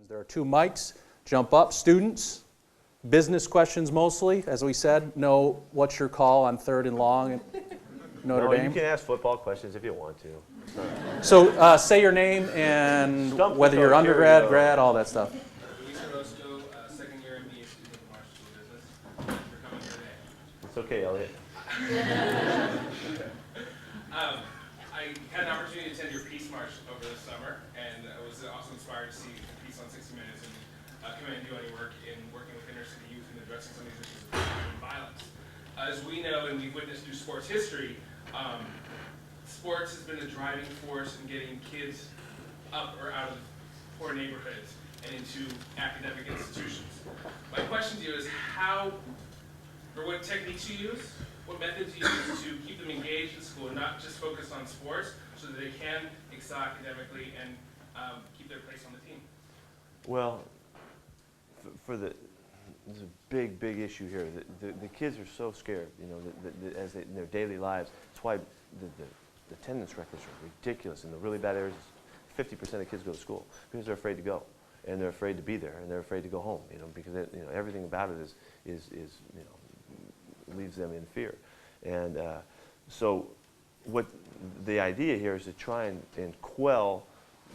There are 2 mics. Jump up. Students, business questions mostly. As we said, no what's your call on 3rd and long at Notre Dame. You can ask football questions if you want to. So say your name and whether you're undergrad, grad, all that stuff. Luis Orozco, second year MBA student at the Marshall School of Business. Thanks for coming today. It's okay, Elliot. I had an opportunity to attend your Peace March over the summer, and I was also inspired to see the piece on 60 Minutes and come in and do any work in working with inner city youth and addressing some of these issues of crime and violence. As we know and we've witnessed through sports history, sports has been the driving force in getting kids up or out of poor neighborhoods and into academic institutions. My question to you is what techniques you use, what methods you use to keep them engaged in school and not just focused on sports so that they can excel academically and keep their place on the team? Well, there's a big issue here. The kids are so scared, in their daily lives. That's why the attendance records are ridiculous. In the really bad areas, 50% of kids go to school because they're afraid to go, and they're afraid to be there, and they're afraid to go home. Because everything about it is leaves them in fear. And so, what the idea here is to try and quell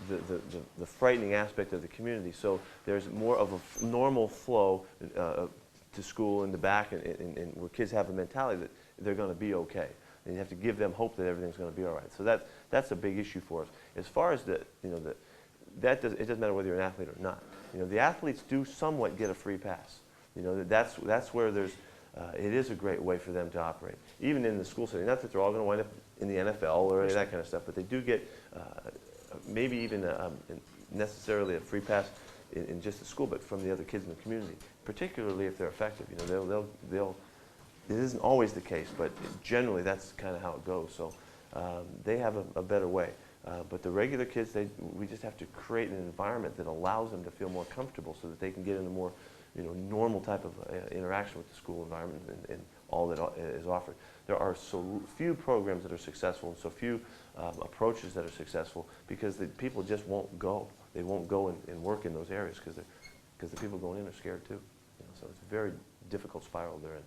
the frightening aspect of the community. So there's more of a normal flow to school in the back, and where kids have a mentality that they're going to be okay. And you have to give them hope that everything's going to be all right. So that's a big issue for us. As far as it doesn't matter whether you're an athlete or not. The athletes do somewhat get a free pass. That's where there's it is a great way for them to operate, even in the school setting. Not that they're all going to wind up in the NFL or any of that kind of stuff, but they do get maybe even necessarily a free pass in just the school, but from the other kids in the community, particularly if they're effective. They'll. It isn't always the case, but generally that's kind of how it goes. So they have a better way. But the regular kids, we just have to create an environment that allows them to feel more comfortable, so that they can get in a more normal type of interaction with the school environment and all that is offered. There are so few programs that are successful and so few approaches that are successful because the people just won't go. They won't go and work in those areas because the people going in are scared too. So it's a very difficult spiral they're in.